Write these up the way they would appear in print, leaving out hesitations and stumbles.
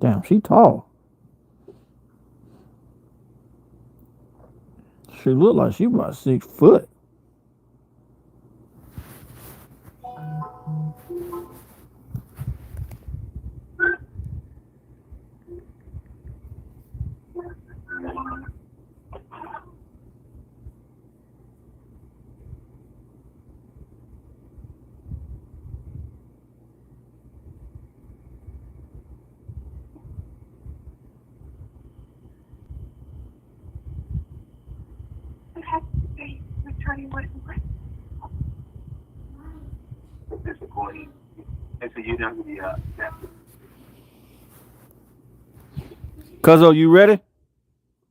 Damn, she tall. She look like she about 6 foot. Cuzzo, you ready?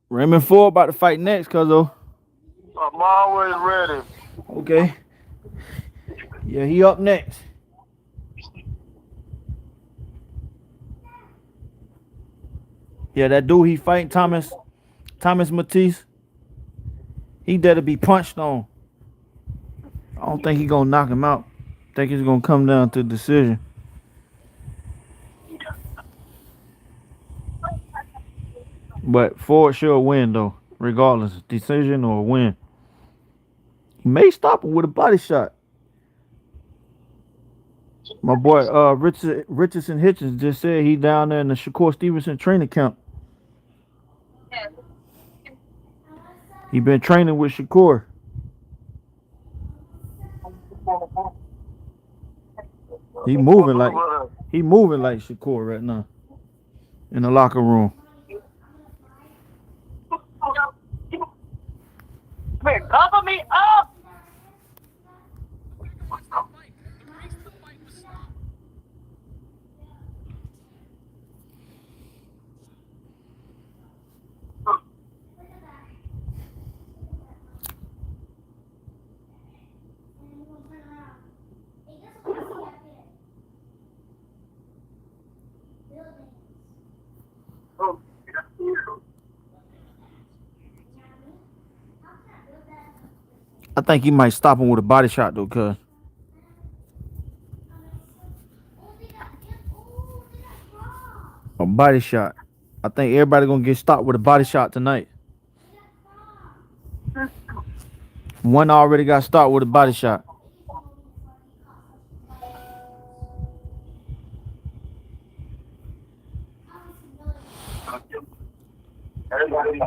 Raymond Ford about to fight next, Cuzzo. I'm always ready. Okay. Yeah, he up next. Yeah, that dude he fighting Thomas Matisse. He there to be punched on. I don't think he gonna knock him out. I think it's gonna come down to decision. But Ford sure win though, regardless, decision or win. He may stop him with a body shot. My boy Richardson Hitchens just said he down there in the Shakur Stevenson training camp. He been training with Shakur. He moving like Shakur right now in the locker room. Man, cover me up! I think he might stop him with a body shot though, cuz. A body shot. I think everybody gonna get stopped with a body shot tonight. One already got stopped with a body shot. Everybody.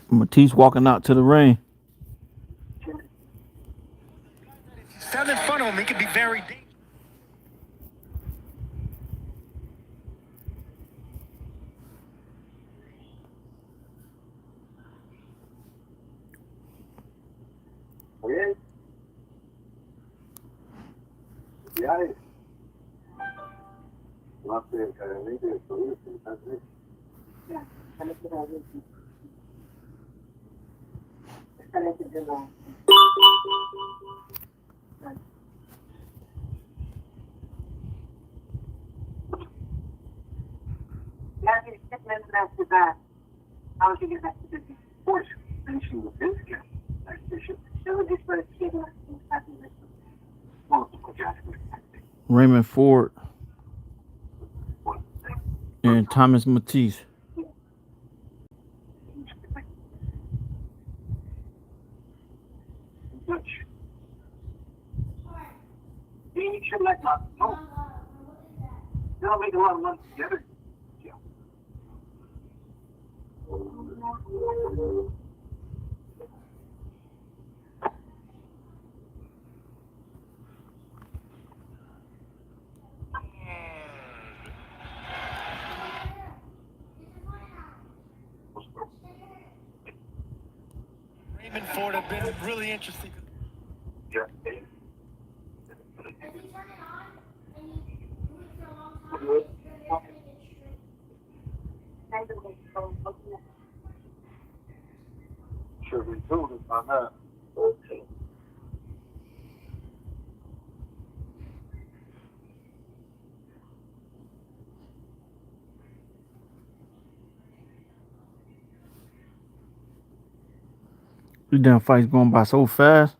Matisse walking out to the ring. Stand in front of him, he could be very dangerous. Raymond Ford and Thomas Matisse. should like that. No. They'll make a lot of money together. Yeah. Raymond Ford have been really interesting. Yeah. Should be told us on that. Okay. These damn fights going by so fast.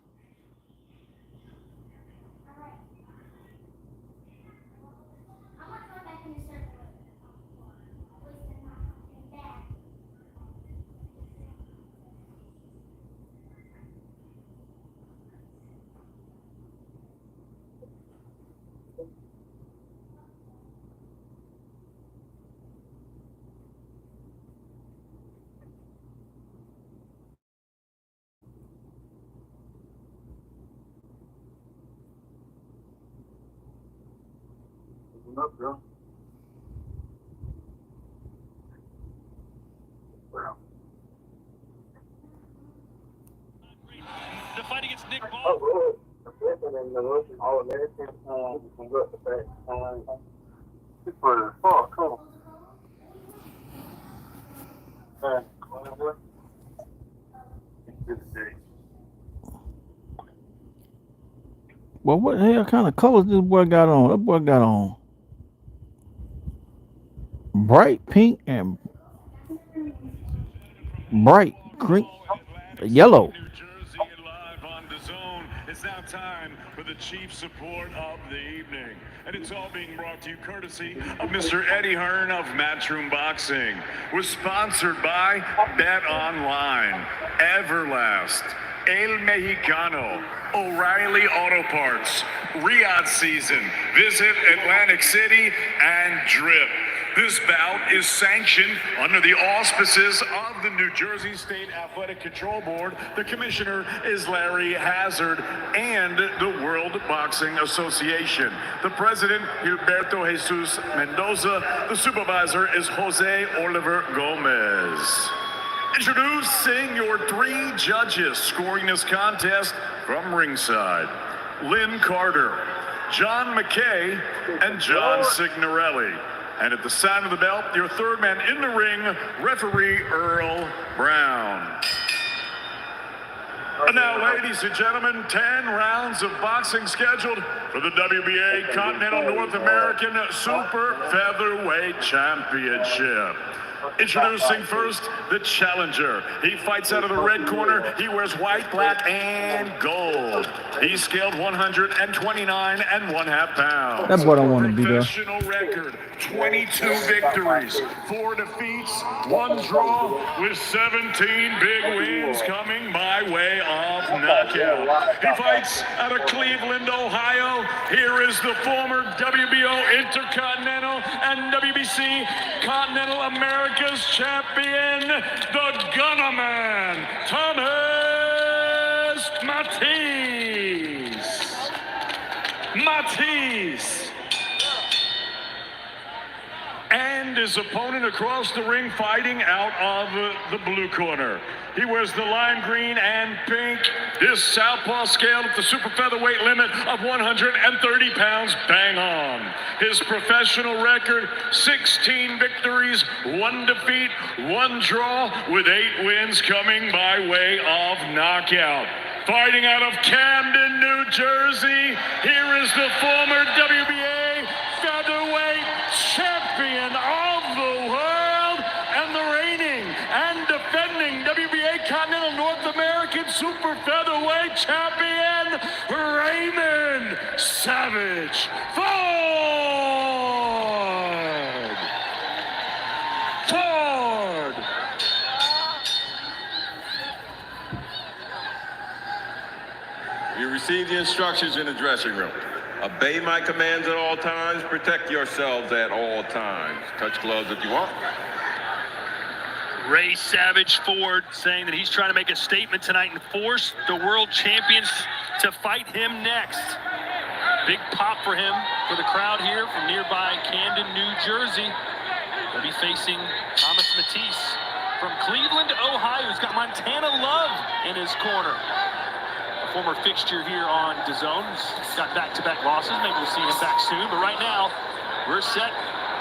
Up, girl. Well. The fight against Nick Ball. Oh, all American. For the fuck, cool. Whatever. Good day. Well, what the hell kind of colors this boy got on? That boy got on bright pink and bright green, yellow. New Jersey and live on DAZN. It's now time for the chief support of the evening. And it's all being brought to you courtesy of Mr. Eddie Hearn of Matchroom Boxing. We're sponsored by Bet Online, Everlast, El Mexicano, O'Reilly Auto Parts, Riyadh Season, Visit Atlantic City, and Drip. This bout is sanctioned under the auspices of the New Jersey State Athletic Control Board. The commissioner is Larry Hazard and the World Boxing Association. The president, Gilberto Jesus Mendoza. The supervisor is Jose Oliver Gomez. Introducing your three judges scoring this contest from ringside: Lynn Carter, John McKay, and John Signorelli. And at the sound of the bell, your third man in the ring, referee Earl Brown. And now, ladies and gentlemen, 10 rounds of boxing scheduled for the WBA Continental North American Super Featherweight Championship. Introducing first, the challenger. He fights out of the red corner. He wears white, black, and gold. He's scaled 129 1/2 pounds. That boy don't want to be there. Professional record, 22 victories, 4 defeats, 1 draw, with 17 big wins coming by way of knockout. He fights out of Cleveland, Ohio. Here is the former WBO Intercontinental and WBC Continental America's champion, the Gunnerman, Thomas Matisse. And his opponent across the ring fighting out of the blue corner. He wears the lime green and pink. This southpaw scaled at the super featherweight limit of 130 pounds, bang on. His professional record, 16 victories, 1 defeat, 1 draw, with 8 wins coming by way of knockout. Fighting out of Camden, New Jersey, here is the former WBA featherweight champion of the world and the reigning and defending WBA Continental North American Super Featherweight Champion, Raymond Savage Ford. You received the instructions in the dressing room. Obey my commands at all times. Protect yourselves at all times. Touch gloves if you want. Ray Savage Ford saying that he's trying to make a statement tonight and force the world champions to fight him next. Big pop for him, for the crowd here from nearby Camden, New Jersey. He'll be facing Thomas Matisse from Cleveland, Ohio. He's got Montana Love in his corner. A former fixture here on DAZN. He's got back-to-back losses. Maybe we'll see him back soon. But right now, we're set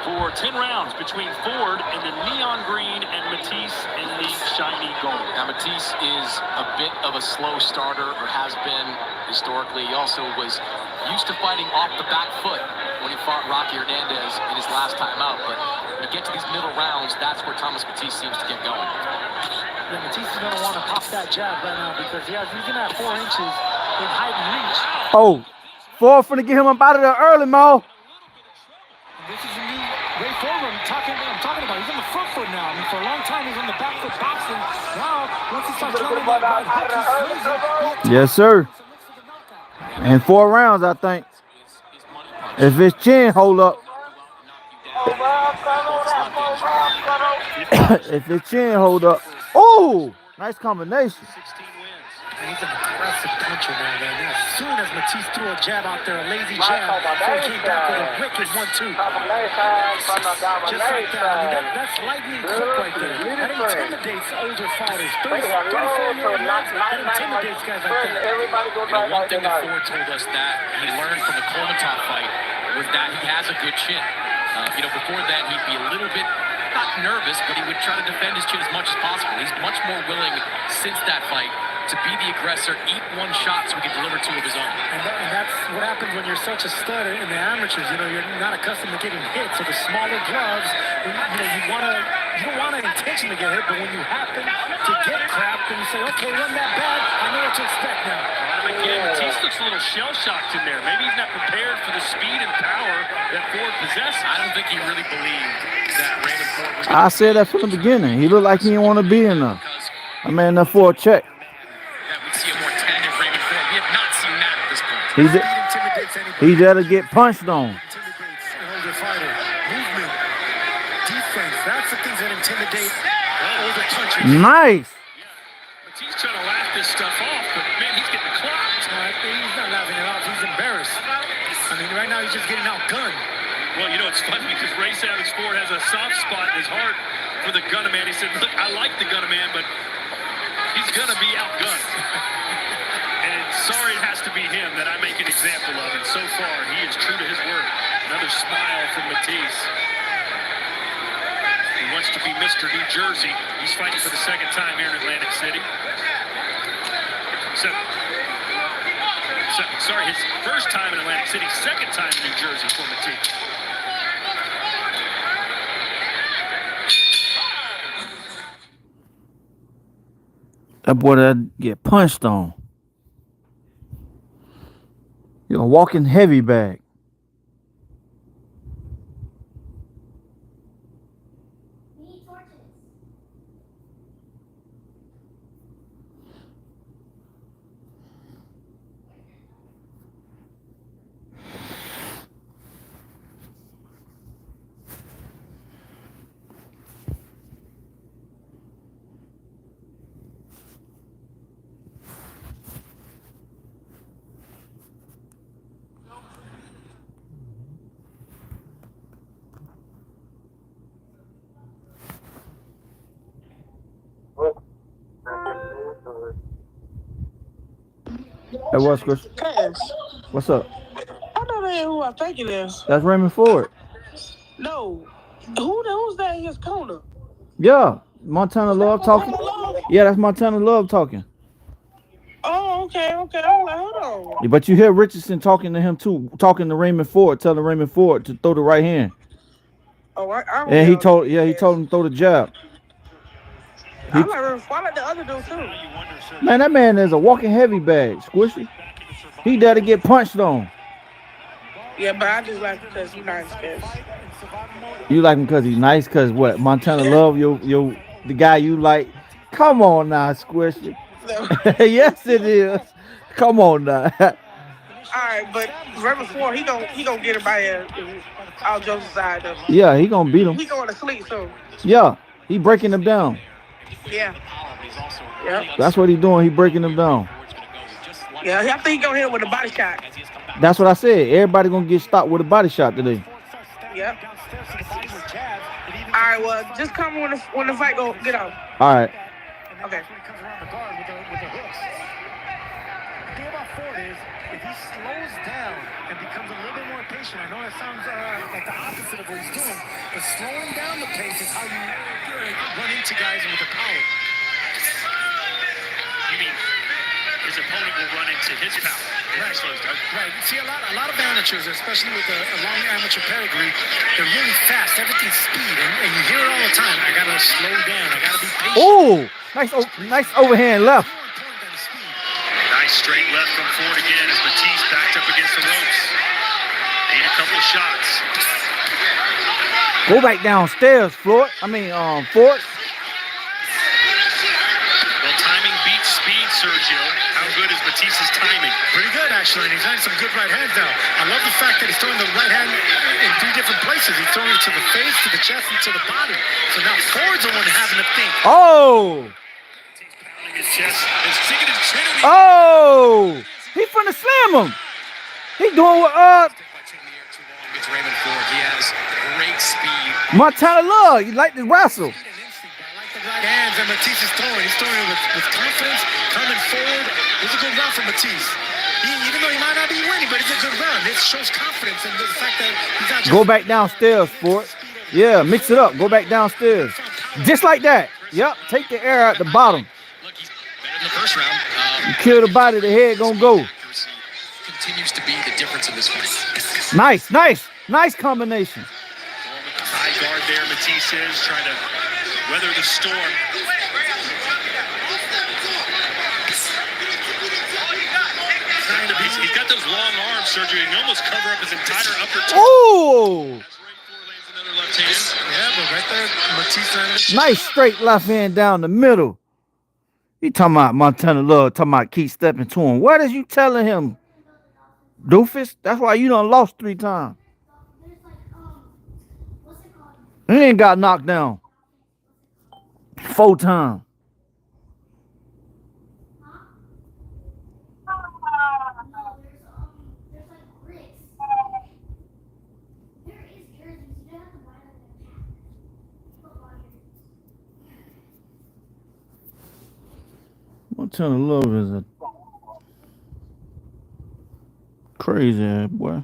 for 10 rounds between Ford in the neon green and Matisse in the shiny gold. Now, Matisse is a bit of a slow starter, or has been historically. He also was used to fighting off the back foot when he fought Rocky Hernandez in his last time out. But when you get to these middle rounds, that's where Thomas Matisse seems to get going. Yeah, Matisse is going to want to pop that jab right now because he's going to have 4 inches in height and reach. Oh, Ford finna get him up out of there early, Mo. This is a new Ray Ford I'm talking about. He's on the front foot now. I mean, for a long time, he's on the back foot boxing. Now, once he starts throwing that hook, Yes, sir. And 4 rounds, I think. If his chin hold up. If his chin hold up. Oh, nice combination. 16 wins. And he's an aggressive puncher now, man. As soon as Matisse threw a jab out there, a lazy jab, before he came back with a wicked 1-2. Just like that. I mean, that's lightning quick right there. That intimidates older fighters. 34-year-old guys, that intimidates guys like that. One thing that Ford told us that he learned from the Kolmatov fight was that he has a good chin. Before that, he'd be a little bit, not nervous, but he would try to defend his chin as much as possible. He's much more willing since that fight to be the aggressor, eat one shot so he can deliver 2 of his own. And that's what happens when you're such a stud in the amateurs. You're not accustomed to getting hit, so the smaller gloves, you don't want to intentionally get hit, but when you happen to get cracked, then you say, okay, run that bad, I know what to expect now. Again, Matisse looks a little shell-shocked in there. Maybe he's not prepared for the speed and power that Ford possesses. I don't think he really believed that Raymond Ford was... I said that from the beginning. He looked like he didn't want to be in there. I mean, that for a check. We'd see a more tentative Raymond Ford. We have not seen that at this point. He's there to get punched on. Intimidates an older fighter. Movement, defense, that's the things that intimidate older punchers. Nice. Matisse trying to laugh this stuff off, but man, he's getting clocked. He's not laughing it off. He's embarrassed. I mean, right now he's just getting outgunned. Well, it's funny because Ray Savage Ford has a soft spot in his heart for the Gunna Man. He said, look, I like the Gunna Man, but he's going to be outgunned. And sorry it has to be him that I make an example of. And so far, he is true to his word. Another smile from Matisse. He wants to be Mr. New Jersey. He's fighting for the 2nd time here in Atlantic City. Sorry, his 1st time in Atlantic City, 2nd time in New Jersey for Matisse. That boy that get punched on. You're a walking heavy bag. Hey, what's Chris? Cass, What's up? I know that ain't who I think it is. That's Raymond Ford. No. Who's that in his corner? Yeah, Montana Love talking. Yeah, that's Montana Love talking. Oh, okay. I'm like, hold on. But you hear Richardson talking to him too, talking to Raymond Ford, telling Raymond Ford to throw the right hand. Oh, I And he told him to throw the jab. I like the other dude too. Man, that man is a walking heavy bag, Squishy. He there to get punched on. Yeah, but I just like him because he's nice. You like him because he's nice? Because what? Montana Love, the guy you like? Come on now, Squishy. No. Yes, it is. Come on now. right, but Raymond Ford, he gonna get him by all jokes aside though. Yeah, he gonna beat him. He going to sleep soon. Yeah, he breaking him down. Yeah. Yeah. That's what he doing. He breaking him down. Yeah, I think he gonna hit him with a body shot. That's what I said. Everybody gonna get stopped with a body shot today. Yep. All right, well, just come when the fight go get on. All right. Okay. If he slows down and becomes a little bit more patient, I know that sounds like the opposite of what he's doing, but slowing down the pace is how you run into guys with the power. You mean his opponent will run into his power? Right. Right. See, a lot of amateurs, especially with a long amateur pedigree, they're really fast. Everything's speed, and you hear it all the time. I gotta slow down. I gotta be patient. Oh, nice overhand left. Nice straight left from Ford again as Matisse backed up against the ropes. Made a couple of shots. Go back downstairs, Ford. Ford. Well, timing beats speed, Sergio. How good is Matisse's timing? Pretty good, actually, and he's had some good right hands now. I love the fact that he's throwing the right hand in 3 different places. He's throwing it to the face, to the chest, and to the body. So now Ford's the one having to think. Oh! His chest is sticking his chin in the Oh! He finna slam him. He doing what? It's Raymond Ford. He has great speed. Montana Love. You like to wrestle. Right hands and Matisse is throwing. He's throwing it with confidence, coming forward. It's a good round for Matisse. Even though he might not be winning, but it's a good round. It shows confidence and the fact that he's not just... Go back downstairs, Ford. Yeah, mix it up. Go back downstairs. Just like that. Yep, take the air out the bottom. Look, he's better in the first round. You kill the body, the head gonna go. Continues to be the difference in this fight. Nice combination. high guard there, Matisse is trying to weather the storm. He's got those long arms, Sergio. He can almost cover up his entire upper torso. Ooh! Another left hand. Yeah, but right there, Matisse. Nice straight left hand down the middle. He talking about Montana Love, talking about keep stepping to him. What is you telling him, doofus? That's why you done lost 3 times. He ain't got knocked down 4 times. Montana Love is a crazy ass boy.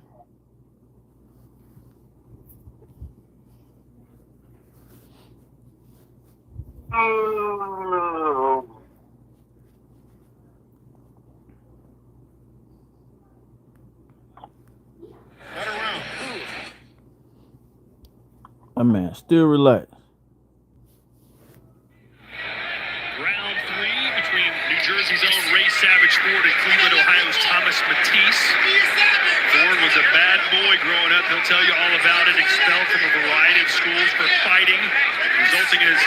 That man still relaxed. Round 3 between New Jersey's own Ray Savage Ford and Cleveland, Ohio's Thomas Matisse. Ford was a bad boy growing up. He'll tell you all about it. Expelled from a variety of schools for fighting, resulting in his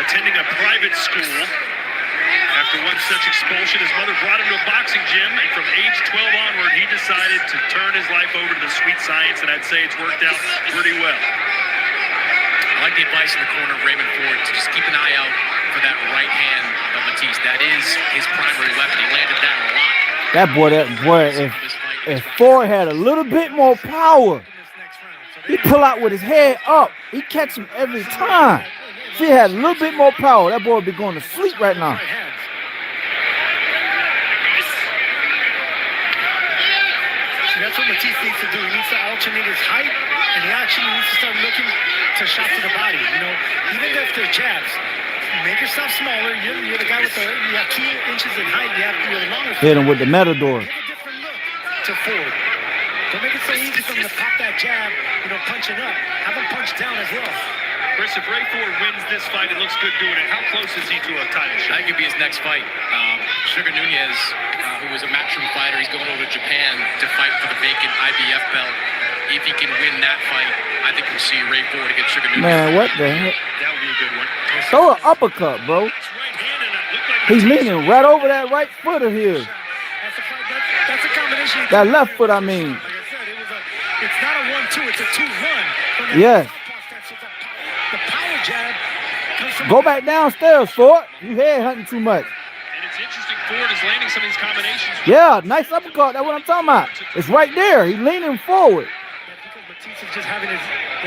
attending a private school. After one such expulsion, his mother brought him to a boxing gym, and from age 12 onward, he decided to turn his life over to the sweet science, and I'd say it's worked out pretty well. I like the advice in the corner of Raymond Ford to just keep an eye out for that right hand of Matisse. That is his primary weapon. He landed that a lot. That boy, if Ford had a little bit more power, he pull out with his head up. He catch him every time. If he had a little bit more power, that boy would be going to sleep right now. That's what Matisse needs to do. He needs to alternate his height, and he actually needs to start looking to shots to the body. You know, even if they're jabs, make yourself smaller. You're the guy with you have 2 inches in height. You're the longer. Hit him with the Matador. Give a different look to Ford. Don't make it so easy for him to pop that jab, punching up. Have him punch down as well. Chris, if Ray Ford wins this fight, it looks good doing it. How close is he to a title shot? That could be his next fight. Sugar Nunez, who was a matchroom fighter, he's going over to Japan to fight for the vacant IBF belt. If he can win that fight, I think we'll see Ray Ford against Sugar Nunez. Man, what the heck? That would be a good one. Throw an uppercut, bro. He's leaning right over that right foot of his. That's a combination appreciate That left foot, I mean. Like I said, it's not a 1-2, it's a 2-1. Yes. The power jab comes from Go back downstairs, Ford. You head hunting too much. And it's interesting, Ford is landing some of these combinations. Yeah, nice uppercut. That's what I'm talking about. It's right there. He's leaning forward. because Matisse is just having the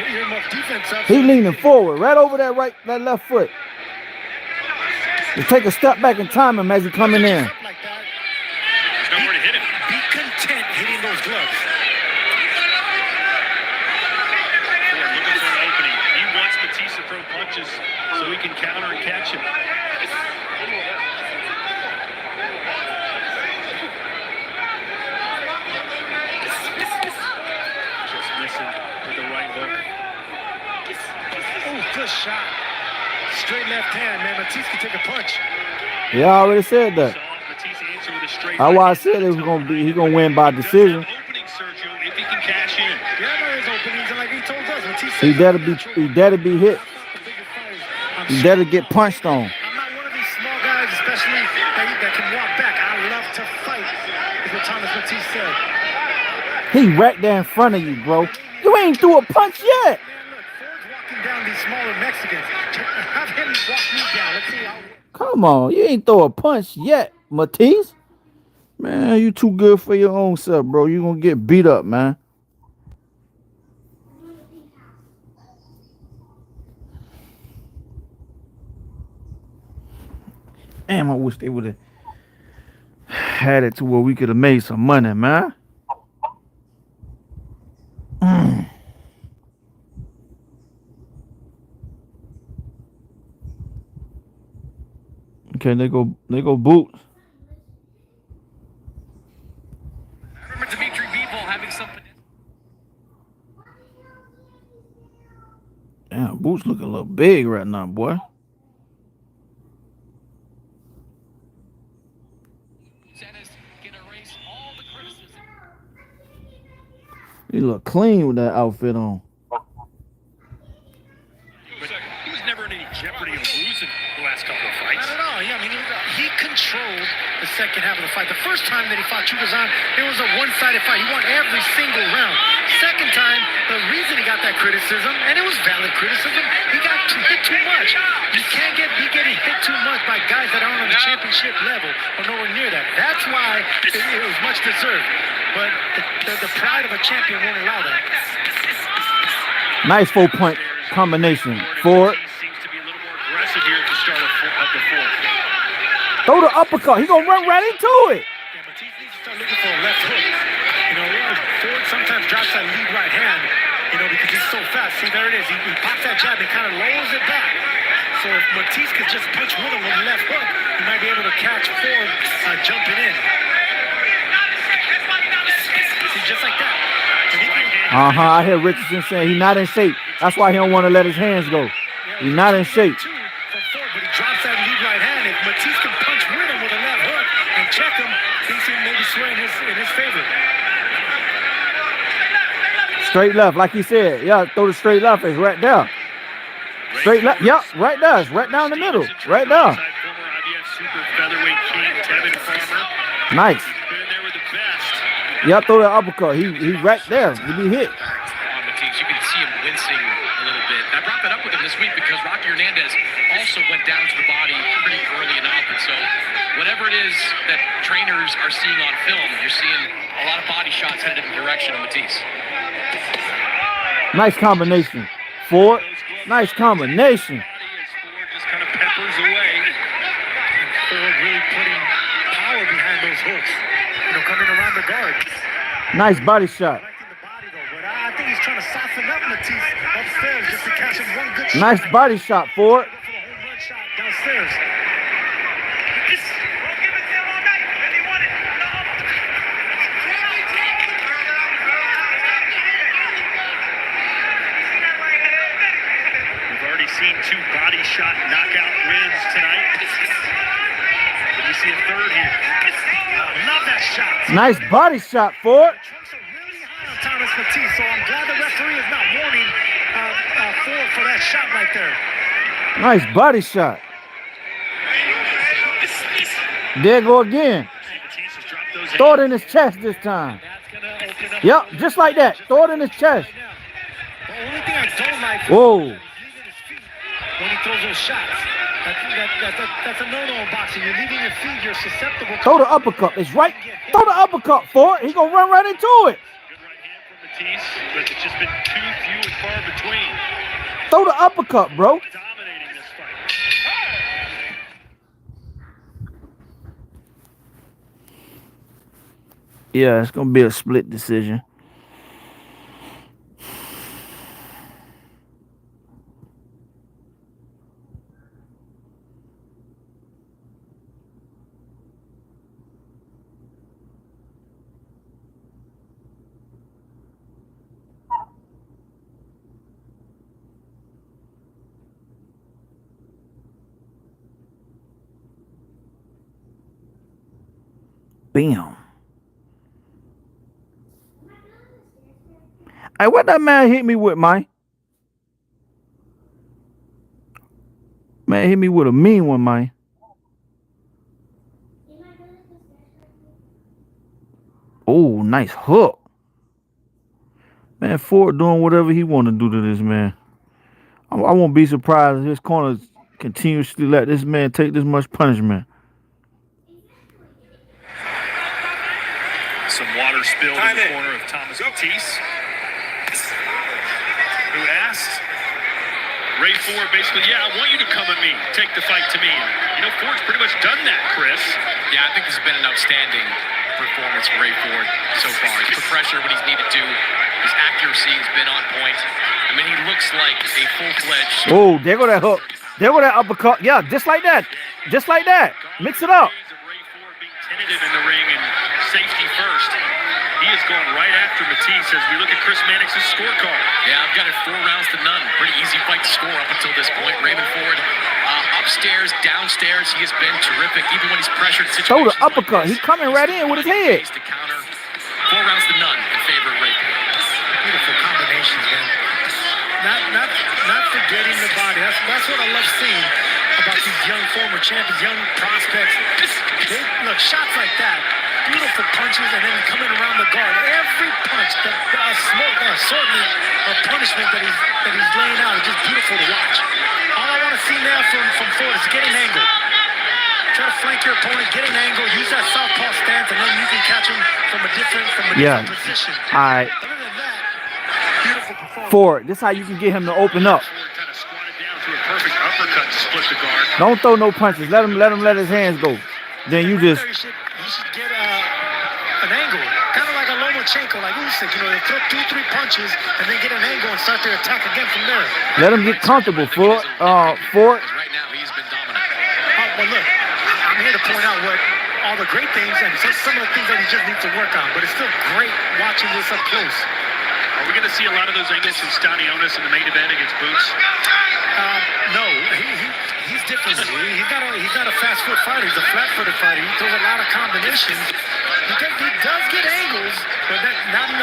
earmuff defense up. He leaning forward, right over that left foot. You take a step back and time him as he coming in. Like that. There's nowhere to hit him. Be content hitting those gloves. Ford looking for an opening. He wants Matisse to throw punches so he can counter and catch him. Just missing with the right hook. Oh, good shot. Straight left hand, man. Matisse can take a punch. Yeah, I already said that. Matisse answer with a straight That's why I right. said he gonna win by decision. Opening, Sergio, if he can cash in. Yeah, I know his openings, and like he told us, Matisse He said, dare to be hit. I'm He dare to get punched on. I'm not one of these small guys, especially that can walk back. I love to fight, is what Thomas Matisse said. He right there in front of you, bro. You ain't threw a punch yet. Man, look, Ford's walking down these smaller Mexicans. Have him walk me down. Let's see how. Come on, you ain't throw a punch yet, Matisse. Man, you too good for your own self, bro. You gonna get beat up, man. Damn, I wish they would have had it to where we could have made some money, man. Okay, they go boots. Remember Dimitri Bivol having something. Damn, boots looking a little big right now, boy. Can erase all the criticism. He look clean with that outfit on. But he was never in any jeopardy of losing the last couple of fights. Not at all. Yeah, I mean, he controlled the second half of the fight. The first time that he fought Chukazan, it was a one-sided fight. He won every single round. Second time, the reason he got that criticism, and it was valid criticism, he got hit too much. You can't be getting hit too much by guys that aren't on the championship level or nowhere near that. That's why it was much deserved. But the pride of a champion won't allow that. Nice 4-point combination. Ford. Seems to be a little more aggressive here at the start of the fourth. Throw the uppercut. He gonna run right into it. Yeah, Matisse needs to start looking for a left hook. You know, Ford sometimes drops that lead right hand, you know, because he's so fast. See, there it is. He pops that jab and kind of lowers it back. So if Matisse could just punch with him with the left hook, he might be able to catch Ford jumping in. See, just like that. I hear Richardson saying he's not in shape. That's why he don't want to let his hands go. He's not in shape. Two from Ford, but he drops that lead right hand. If Matisse can punch with him with a left hook and check him, things can maybe sway in his favor. Straight left, like he said. Yeah, throw the straight left. It's right there. Straight left. Yep, right there. It's right down the middle. Right there. Former IBF super featherweight king Tevin Farmer. Nice. Been in there with the best. Yeah, throw the uppercut. He right there. He be hit. On Matisse, you can see him wincing a little bit. And I brought that up with him this week because Rocky Hernandez also went down to the body pretty early enough. And so whatever it is that trainers are seeing on film, you're seeing a lot of body shots headed in the direction of Matisse. Nice combination. Ford. Nice combination. Ford just kind of peppers away. And Ford really putting power behind those hooks. You know, coming around the guard. Nice body shot. Liking the body though, but I think he's trying to soften up Matisse upstairs just to catch him one good shot. Nice body shot, Ford. Go for the home run shot downstairs. We've already seen 2 body shot knockout wins tonight. Did we see a third here? Love that shot. Nice body shot, Ford. Trunks are really high on Thomas Matisse, so I'm glad the referee is not warning Ford for that shot right there. Nice body shot. There go again. Matisse has dropped those Throw it in his chest this time. Yep, just like that. Throw it in his chest. The only thing I don't like Whoa. is leaving his feet when he throws those shots. That's a no-no in boxing. You're leaving your feet, you're susceptible. Throw the uppercut. It's right. Throw the uppercut, Ford. He gonna run right into it. Good right hand from Matisse, but it's just been too few and far between. Throw the uppercut, bro. Dominating this fight. Yeah, it's gonna be a split decision. Bam. Hey, what that man hit me with, man? Man hit me with a mean one, man. Oh, nice hook. Man, Ford doing whatever he want to do to this man. I won't be surprised if his corners continuously let this man take this much punishment. Some water spilled in the corner of Thomas Matisse, who asked Ray Ford basically, yeah, I want you to come at me, take the fight to me. You know, Ford's pretty much done that, Chris. Yeah, I think this has been an outstanding performance for Ray Ford so far. He's put pressure when he's needed to. His accuracy has been on point. I mean, he looks like a full-fledged... Oh, there go that hook. There go that uppercut. Yeah, just like that. Just like that. Mix it up. Ray Ford being tentative in the ring and safety first. He is going right after Matisse as we look at Chris Mannix's scorecard. Yeah, I've got it 4 rounds to none. Pretty easy fight to score up until this point. Raymond Ford, upstairs, downstairs, he has been terrific, even when he's pressured situations. Throw the uppercut. He's coming right in with his head. To counter. 4 rounds to none in favor of Ray Ford. Beautiful combinations, man. Not forgetting the body. That's what I love seeing about these young former champions, young prospects. Look, shots like that, beautiful punches, and then coming around the guard. Every punch, the assortment of punishment that he's laying out is just beautiful to watch. All I want to see now from Ford is get an angle. Try to flank your opponent, get an angle, use that southpaw stance, and then you can catch him from a different position. All right. Other than that, beautiful performance. Ford, this is how you can get him to open up. Ford kind of squatted down to a perfect uppercut to split the guard. Don't throw no punches. Let him let his hands go. Then you just... You should get an angle, kind of like a Lomachenko, like Usyk. You know, they throw 2-3 punches and then get an angle and start their attack again from there. Let him get comfortable, Ford. Ford. Right now, he's been dominant. Well, look, I'm here to point out all the great things and some of the things that he just needs to work on. But it's still great watching this up close. Are we going to see a lot of those angles from Stanionis in the main event against Boots? No, he's different. He's not a fast foot fighter. He's a flat-footed fighter. He throws a lot of combinations. He does get angles, but not in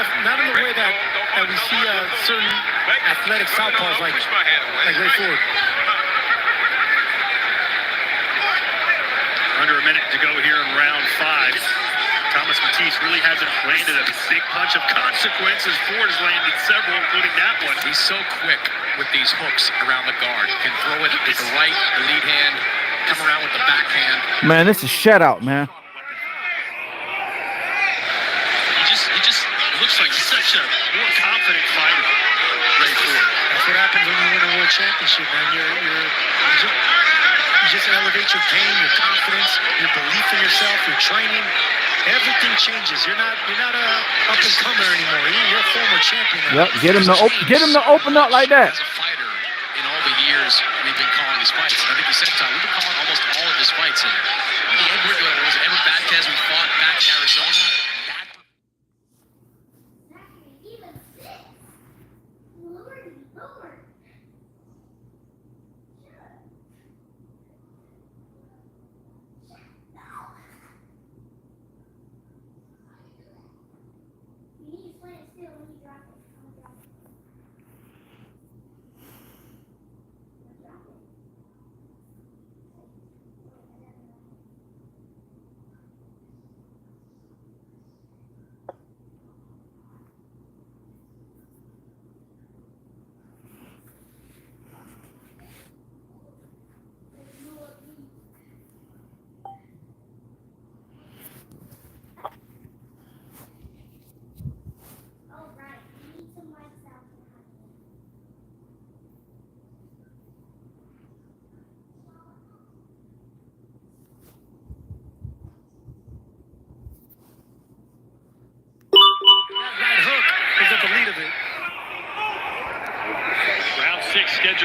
the way that we see certain athletic southpaws like Ray Ford. Under a minute to go here in round 5. Thomas Matisse really hasn't landed a big punch of consequence as Ford has landed several, including that one. He's so quick with these hooks around the guard. Can throw it with the right, the lead hand, come around with the backhand. Man, this is shutout, man. He just looks like such a more confident fighter, Ray Ford. That's what happens when you win a world championship, man. You just elevate your game, your confidence, your belief in yourself, your training. Everything changes. You're not a up and comer anymore. You're a former champion now. Yep, get him to open up like that. As a fighter, in all the years we've been calling his fights, and I think you said, Tom, we've been calling almost all of his fights. And Edward Valdez we fought back in Arizona.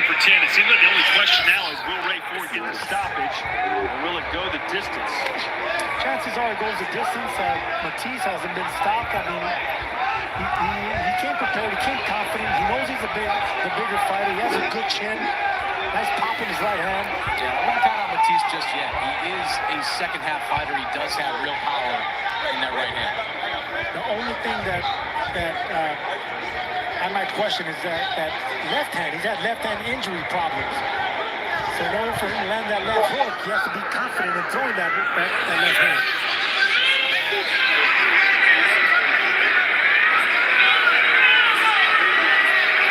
scheduled for 10. It seems like the only question now is, will Ray Ford get the stoppage, or will it go the distance? Chances are it goes the distance. Matisse hasn't been stopped. I mean, he came prepared. He came confident. He knows he's the bigger fighter. He has a good chin. Nice pop in his right hand. Yeah, I wouldn't count on Matisse just yet. He is a second-half fighter. He does have real power in that right hand. The only thing that I might question is that left hand. He's had left hand injury problems. So in order for him to land that left hook, he has to be confident in throwing that left hand.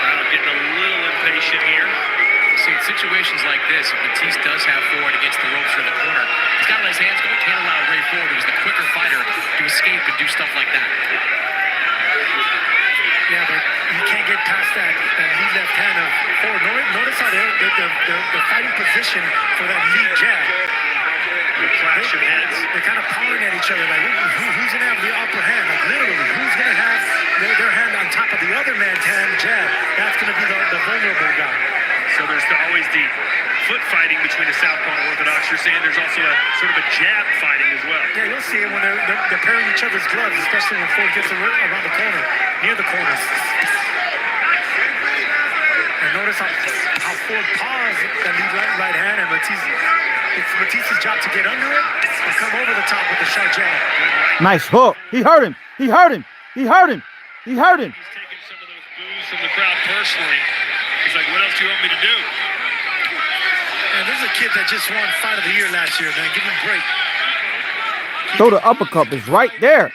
Crowd getting a little impatient here. See, in situations like this, if Matisse does have Ford against the ropes or the corner, he's got to let his hands go. He can't allow Ray Ford, who's the quicker fighter, to escape and do stuff like that. Yeah, but you can't get past that lead left hand of Ford. Notice how they're fighting position for that lead jab. The clash of heads. They're kind of pawing at each other, like who's going to have the upper hand? Like literally, who's going to have their hand on top of the other man's hand jab? That's going to be the vulnerable guy. So there's always the foot fighting between the southpaw and orthodox. You're saying there's also a sort of a jab fighting as well. Yeah, you'll see it when they're pairing each other's gloves, especially when Ford gets around the corner, near the corners. And notice how Ford paws that lead right hand, and it's Matisse's job to get under it and come over the top with the sharp jab. Nice hook. He hurt him. He hurt him. He hurt him. He hurt him. He's taking some of those boos from the crowd personally. He's like, what else do you want me to do? Man, this is a kid that just won Fight of the Year last year, man. Give him a break. Throw the uppercut is right there.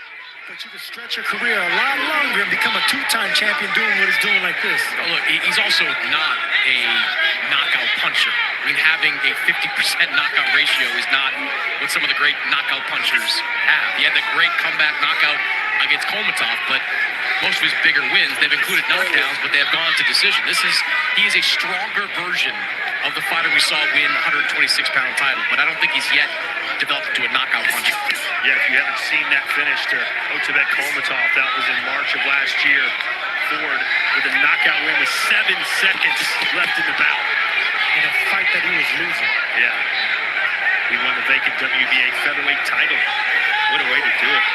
But you can stretch your career a lot longer and become a two-time champion doing what he's doing like this. Oh, look, he's also not a knockout puncher. I mean, having a 50% knockout ratio is not what some of the great knockout punchers have. He had the great comeback knockout against Kolmatov, but most of his bigger wins, they've included knockdowns, but they have gone to decision. He is a stronger version of the fighter we saw win the 126-pound title, but I don't think he's yet developed into a knockout puncher. Yeah, if you haven't seen that finish to Otabek Kolmatov, that was in March of last year. Ford with a knockout win with 7 seconds left in the bout. In a fight that he was losing. Yeah. He won the vacant WBA featherweight title. What a way to do it.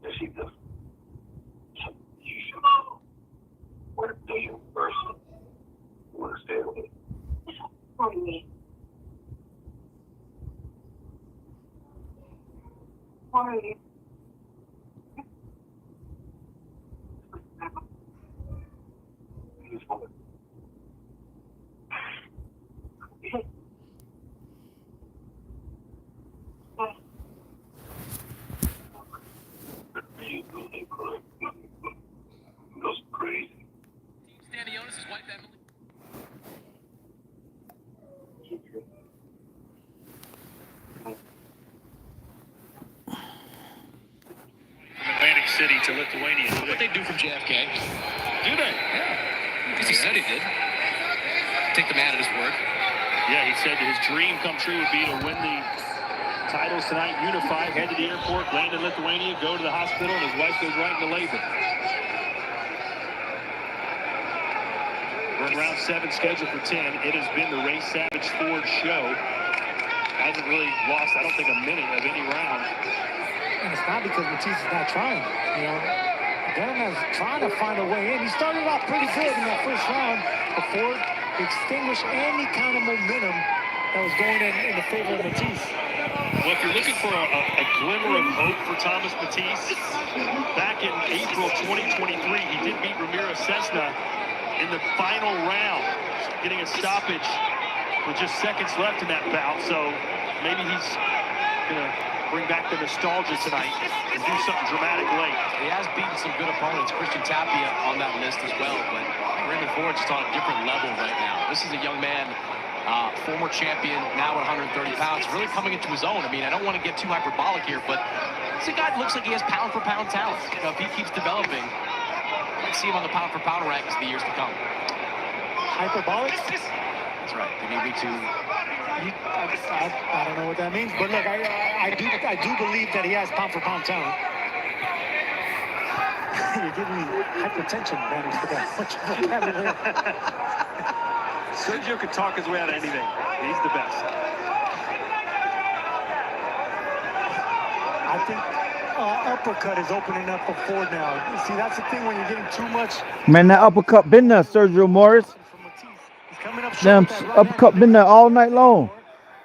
Yes, he does. You should. What do you person? You want to stay away? For me. For me. Those crazy. Stanionis' white family. From Atlantic City to Lithuania. What they do from JFK. Do they? Yeah. Because he said he did. Take the man at his word. Yeah, he said that his dream come true would be to win the titles tonight, unify, head to the airport, land in Lithuania, go to the hospital, and his wife goes right into labor. We're in round 7, scheduled for 10. It has been the Ray Savage Ford show. Hasn't really lost, I don't think, a minute of any round. And it's not because Matisse is not trying. You know, Dana's trying to find a way in. He started off pretty good in that first round before extinguish any kind of momentum that was going in the favor of Matisse. Well, if you're looking for a glimmer of hope for Thomas Matisse, back in April 2023, he did beat Ramiro Cesna in the final round, getting a stoppage with just seconds left in that bout. So maybe he's going to bring back the nostalgia tonight and do something dramatic late. He has beaten some good opponents. Christian Tapia on that list as well, but Raymond Ford just on a different level right now. This is a young man, former champion, now at 130 pounds, really coming into his own. I mean, I don't want to get too hyperbolic here, but this guy looks like he has pound-for-pound talent. You know, if he keeps developing, let's see him on the pound-for-pound rankings in the years to come. Hyperbolic? That's right. They need me to. I don't know what that means, but look, I do believe that he has pound-for-pound talent. You're giving me hypertension, man, for that much vocabulary. Sergio can talk his way out of anything. He's the best. I think uppercut is opening up for Ford now. See, that's the thing when you're getting too much. Man, that uppercut been there, Sergio Morris. He's coming up short Damn, with that right uppercut hand. been there all night long.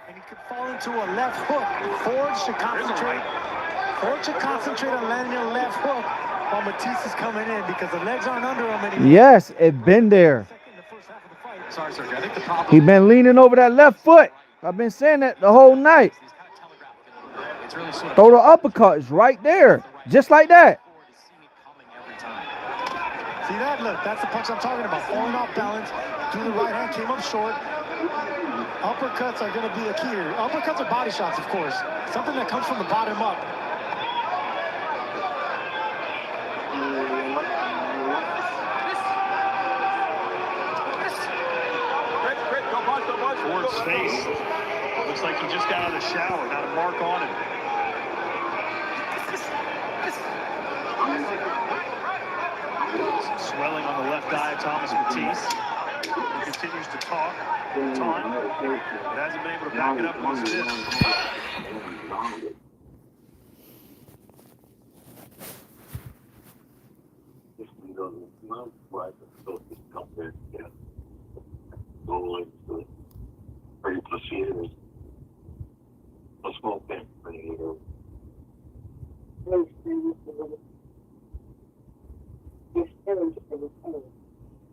And he could fall into a left hook. Ford should concentrate. Ford should concentrate on landing a left hook while Matisse is coming in because the legs aren't under him anymore. Yes, it been there. Sorry, Sergio. I think the problem. He been leaning over that left foot. I've been saying that the whole night. It's really sort of Throw the uppercuts right there, just like that. See that? Look, that's the punch I'm talking about. Falling off balance, threw the right hand, came up short. Uppercuts are going to be a key here. Uppercuts are body shots, of course. Something that comes from the bottom up. Ford's face looks like he just got out of the shower, got a mark on him. Some swelling on the left eye of Thomas Matisse. He continues to taunt, but hasn't been able to back it up with his fist. A small thing for you.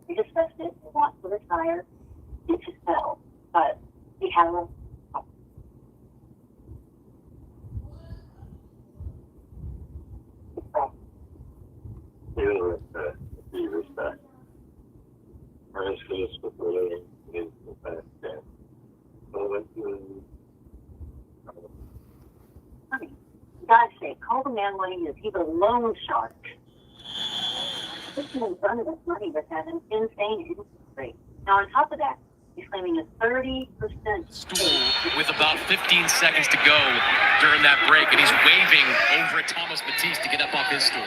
We discussed it, we want to retire, and to sell, but we have a Respect. Whereas for this with relating is the fact that God's sake, call the man what he is. He's a loan shark. Pushing in front of us money that has an insane interest rate. Now, on top of that, he's claiming a 30% stool with about 15 seconds to go during that break, and he's waving over at Thomas Matisse to get up off his stool.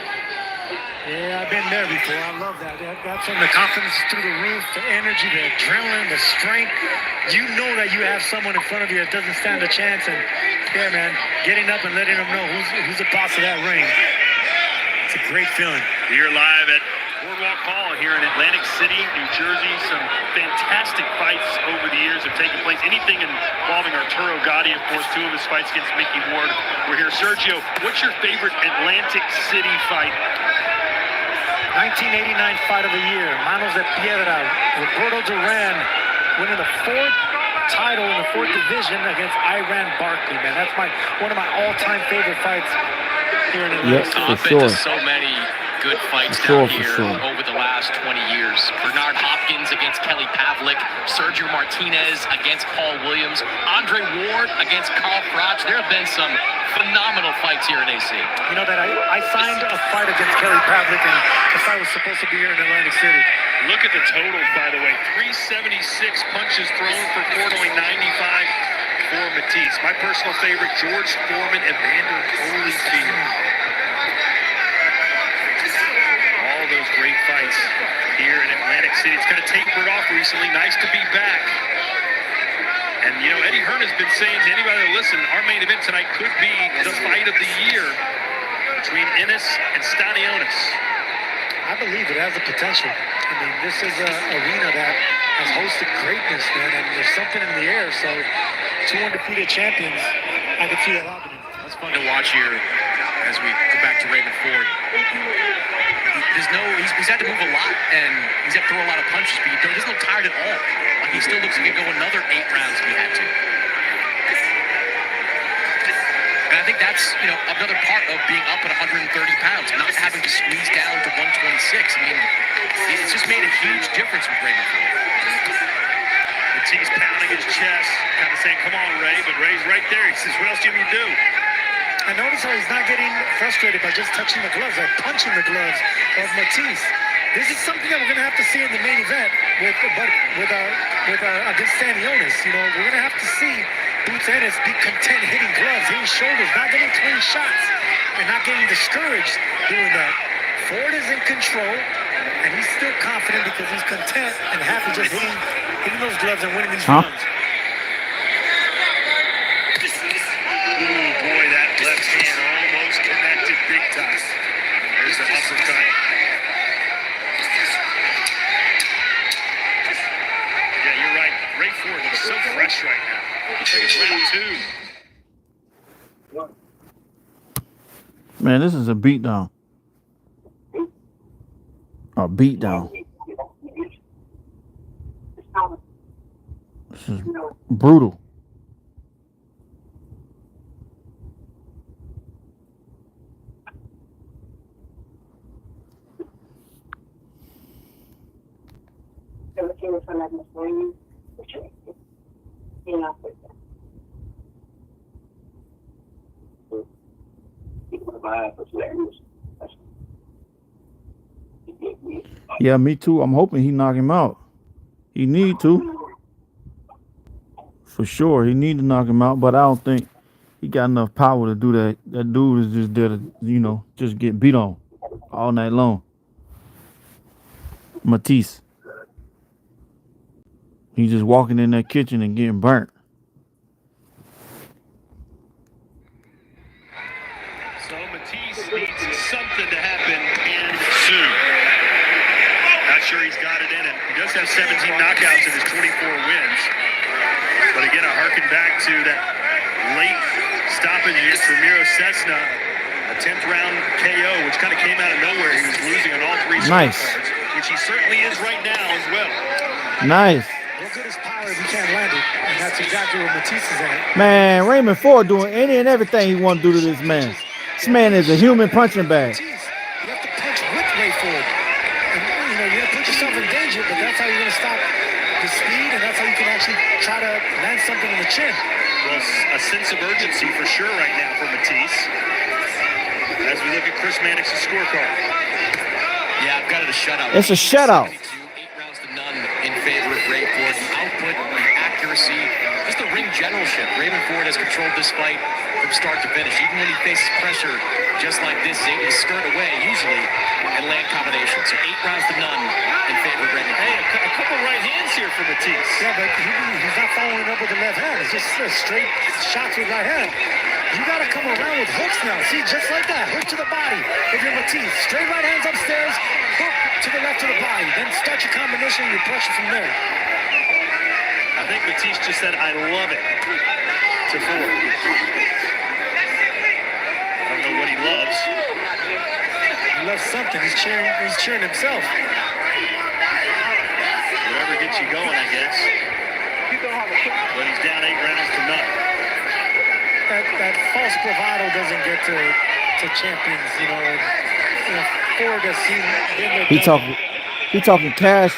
Yeah, I've been there before. I love that. That's when the confidence is through the roof, the energy, the adrenaline, the strength. You know that you have someone in front of you that doesn't stand a chance. And yeah, man, getting up and letting them know who's the boss of that ring. It's a great feeling. Here live at Boardwalk Hall here in Atlantic City, New Jersey. Some fantastic fights over the years have taken place. Anything involving Arturo Gatti, of course, 2 of his fights against Mickey Ward. We're here. Sergio, what's your favorite Atlantic City fight? 1989 fight of the year. Manos de Piedra. Roberto Duran winning the 4th title in the 4th division against Iran Barkley, man. That's one of my all-time favorite fights here in Atlantic City. I've been to so many good fights down here over the last 20 years. Bernard Hopkins against Kelly Pavlik, Sergio Martinez against Paul Williams, Andre Ward against Carl Froch. There have been some phenomenal fights here in AC. You know that I signed a fight against Kelly Pavlik, and the fight was supposed to be here in Atlantic City. Look at the totals, by the way. 376 punches thrown for Ford, only 95 for Matisse. My personal favorite, George Foreman, Evander Holyfield. All those great fights here in Atlantic City. It's kind of tapered off recently. Nice to be back. And, you know, Eddie Hearn has been saying to anybody that listen, our main event tonight could be the fight of the year between Ennis and Stanionis. I believe it has the potential. I mean, this is an arena that has hosted greatness, man, and there's something in the air. So, 2 undefeated champions, I can see that happening. It's fun to watch here as we go back to Raymond Ford. He's had to move a lot, and he's had to throw a lot of punches, but he doesn't look tired at all. Like he still looks like he could go another 8 rounds if he had to. And I think that's, another part of being up at 130 pounds, not having to squeeze down to 126. I mean, it's just made a huge difference with Raymond Ford. Matisse pounding his chest, kind of saying, come on, Ray, but Ray's right there. He says, what else do you do? I notice how he's not getting frustrated by just touching the gloves or punching the gloves of Matisse. This is something that we're going to have to see in the main event with our against Stanionis. We're going to have to see Boots Ennis be content hitting gloves, hitting shoulders, not getting clean shots, and not getting discouraged doing that. Ford is in control, and he's still confident because he's content and happy just hitting those gloves and winning these rounds. Ooh, boy, that left hand almost connected big time. There's the uppercut. Yeah, you're right. Ray Ford looks so fresh right now. It's round 2. Man, this is a beatdown. A beatdown. This is brutal. Yeah, me too. I'm hoping he knock him out. He need to. For sure, he need to knock him out, but I don't think he got enough power to do that. That dude is just there to, just get beat on all night long. Matisse. He's just walking in that kitchen and getting burnt. So Matisse needs something to happen in soon. Not sure he's got it in him. He does have 17 knockouts in his 24 wins. But again, I harken back to that late stoppage against Ramiro Cessna, a 10th round KO, which kind of came out of nowhere. He was losing on all 3 Nice. scorecards, which he certainly is right now as well. Nice. What good is power if you can't land it? And that's exactly what Matisse is at. Man, Raymond Ford doing any and everything he want to do to this man. This man is a human punching bag. You have to punch with Ray Ford. And, you're going to put yourself in danger, but that's how you're going to stop the speed, and that's how you can actually try to land something in the chin. Well, a sense of urgency for sure right now for Matisse. As we look at Chris Mannix's scorecard. Yeah, I've got it a shutout. It's a shutout. 8 rounds to none in favor of Ray Ford. The output, the accuracy, just the ring generalship. Raymond Ford has controlled this fight from start to finish. Even when he faces pressure just like this, he's able to skirt away usually and land combinations. So 8 rounds to none in favor of Raymond Ford. Hey, a couple right hands here for Matisse. Yeah, but he's not following up with the left hand. It's just straight shots with right hand. You got to come around with hooks now. See, just like that. Hook to the body if you're Matisse. Straight right hands upstairs, hook to the left of the body. Then start your combination and your pressure from there. I think Matisse just said, I love it to Ford. I don't know what he loves. He loves something. He's cheering himself. Whatever gets you going, I guess. But he's down 8 rounds to none. That false bravado doesn't get to champions, Ford has seen. He talking cash.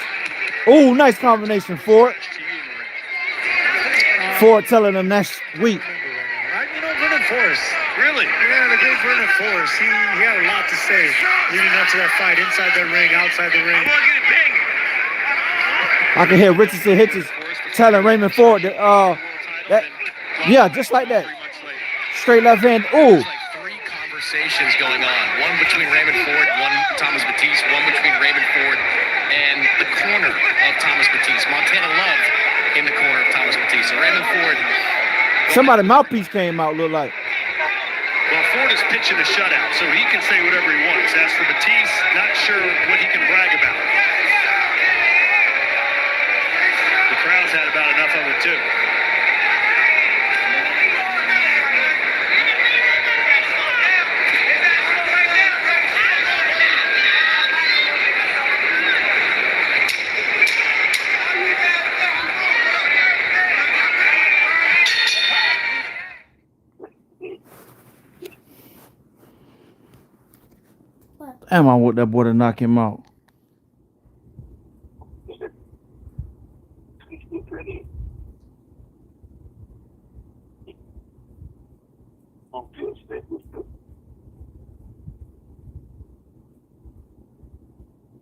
Oh, nice combination, Ford. Ford telling him that's weak. Vernon Forrest. Really? Yeah, the great Vernon Forrest. He had a lot to say leading up to that fight, inside the ring, outside the ring. I can hear Richardson Hitchens telling Raymond Ford that, yeah, just like that. Straight left hand. Ooh. There's like 3 conversations going on. One between Raymond Ford, one Thomas Matisse, one between Raymond Ford and the corner of Thomas Matisse. Montana Love in the corner of Thomas Matisse. So Raymond Ford. Somebody mouthpiece came out, look like. Well, Ford is pitching a shutout, so he can say whatever he wants. As for Matisse, not sure what he can brag about. The crowd's had about enough of it, too. Damn, I want that boy to knock him out.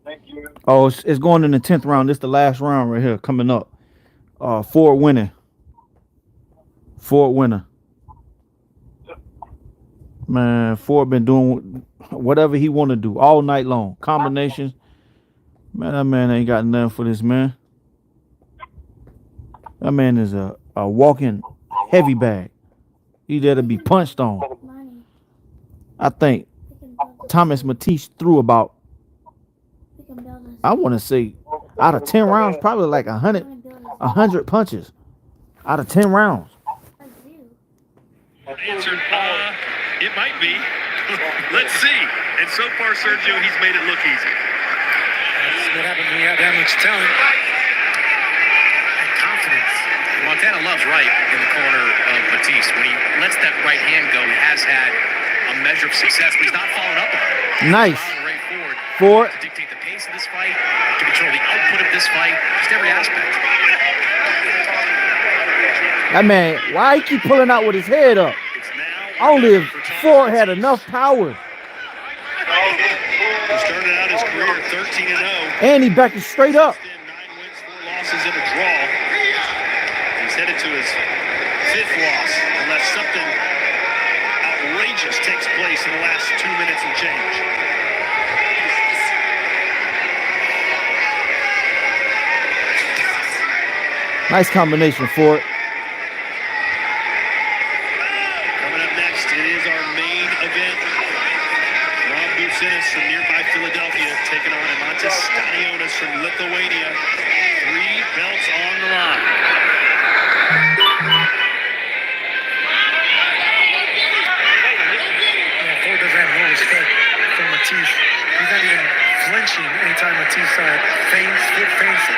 Thank you. Oh, it's going in the 10th round. This the last round right here coming up. Ford winning. Ford winner. Man, Ford been doing whatever he want to do all night long. Combinations. Man, that man ain't got nothing for this man. That man is a walking heavy bag. He there to be punched on. I think Thomas Matisse threw about, I want to say, out of 10 rounds, probably like 100 punches. Out of 10 rounds. Answered, it might be. Let's see. And so far, Sergio, he's made it look easy. That's what happens when you have that much talent and confidence. Montana loves right in the corner of Matisse. When he lets that right hand go, he has had a measure of success, but he's not following up on it. Nice. Ray Ford. Ford to dictate the pace of this fight, to control the output of this fight, just every aspect. That man, why he keep pulling out with his head up? Only if Ford had enough power. He started out his career 13-0. And he backed it straight up. 9 wins, 4 losses, and a draw. He's headed to his 5th loss, unless something outrageous takes place in the last 2 minutes and change. Nice combination, Ford. Coming up next, it is our main event. Rob Bucinis from nearby Philadelphia taking on Raymond Ford from Lithuania. 3 belts on the line. Ford doesn't have no respect for Matisse. He's not even flinching anytime Matisse feints,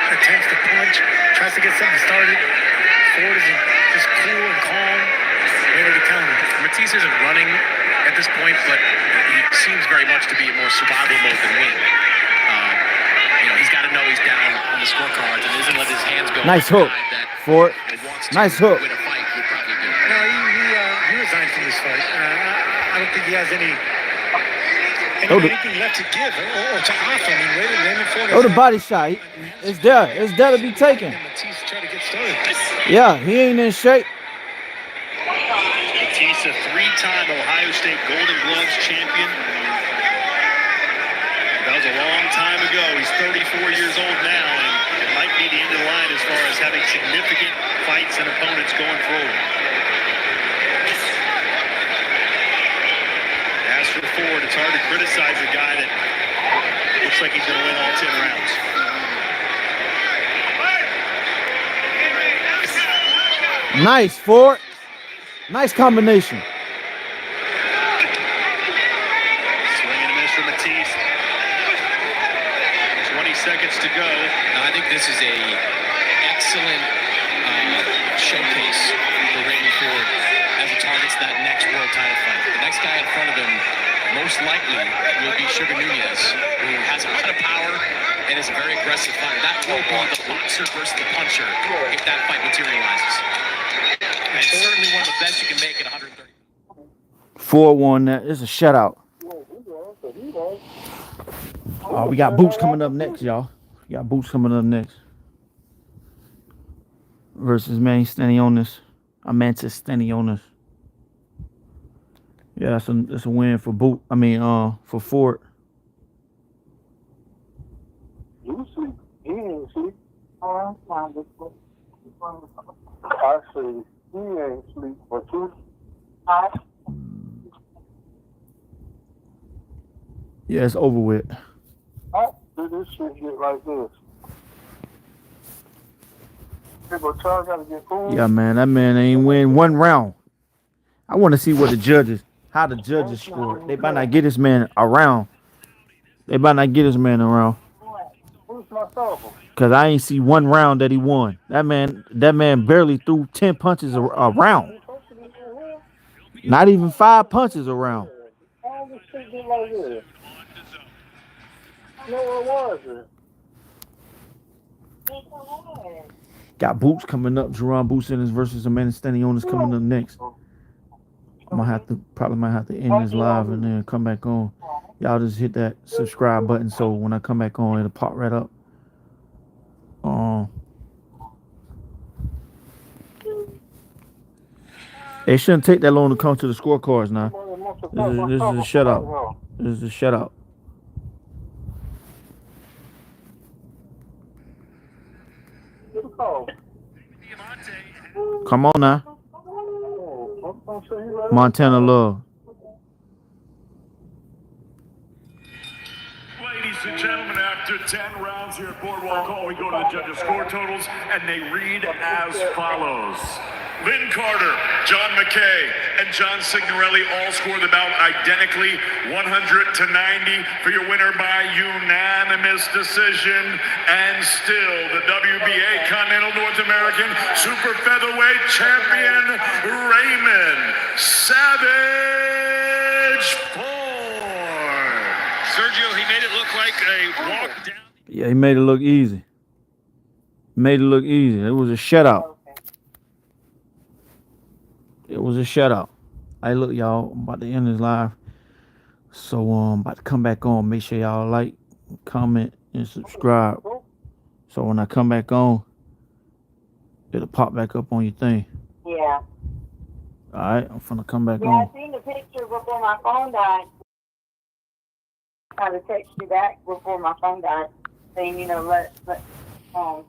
attempts to punch, tries to get something started. Ford is just cool and calm, ready to counter. Matisse isn't running at this point, but he seems very much to be in more survival mode than win. He's got to know he's down on the scorecards and isn't let his hands go. Nice hook, Ford. Nice hook. Win a fight, would probably do. No, he resigned from this fight. I don't think he has anything left to give or to offer. I mean, Raymond Ford. Oh, the body shot. It's there. It's there to be taken. Matisse tried to get started. Yeah, he ain't in shape. Matisse, a 3-time Ohio State Golden Gloves champion. That was a long time ago. He's 34 years old now, and it might be the end of the line as far as having significant fights and opponents going forward. As for Ford, it's hard to criticize a guy that looks like he's going to win all 10 rounds. Nice, Ford. Nice combination. Swing and a miss from Matisse. 20 seconds to go. I think this is a excellent showcase for Raymond Ford as he targets that next world title fight. The next guy in front of him most likely will be Sugar Nunez, who has a lot of power and is a very aggressive fighter. That will be the boxer versus the puncher if that fight materializes. And it's certainly one of the best you can make at 130. 4-1. That is a shutout. We got Boots coming up next, y'all. We got Boots coming up next. Versus Manny Stanionis. Amantis Stanionis. Yeah, that's a win for for Ford. You sleep. He ain't sleep. I say he ain't sleep, but you. Yeah, it's over with. Do this shit get like this? People gotta get cool. Yeah, man, that man ain't win 1 round. I want to see how the judges scored. They might not get this man around. Because I ain't see 1 round that he won. That man barely threw 10 punches a round. Not even 5 punches a round. do like this? No, it wasn't. Got Boots coming up. Jerron Boots Ennis versus Amanda Stanionis coming up next. Probably might have to end this live and then come back on. Y'all just hit that subscribe button so when I come back on, it'll pop right up. It shouldn't take that long to come to the scorecards now. This is a shutout. This is a shutout. Come on now. Montana Love. Ladies and gentlemen, after 10 rounds here at Boardwalk Hall, we go to the judges' score totals, and they read as follows. Lynn Carter, John McKay, and John Signorelli all score the bout identically, 100-90 for your winner by unanimous decision. And still, the WBA Continental North American Super Featherweight Champion, Raymond Savage Ford. Sergio, he made it look like a walk down. Yeah, he made it look easy. Made it look easy. It was a shutout. It was a shutout. Hey, look, y'all, I'm about to end this live. So, I'm about to come back on. Make sure y'all like, comment, and subscribe. So when I come back on, it'll pop back up on your thing. Yeah. All right, I'm finna come back Yeah, on. I seen the picture before my phone died. I had to text you back before my phone died, saying, let saying.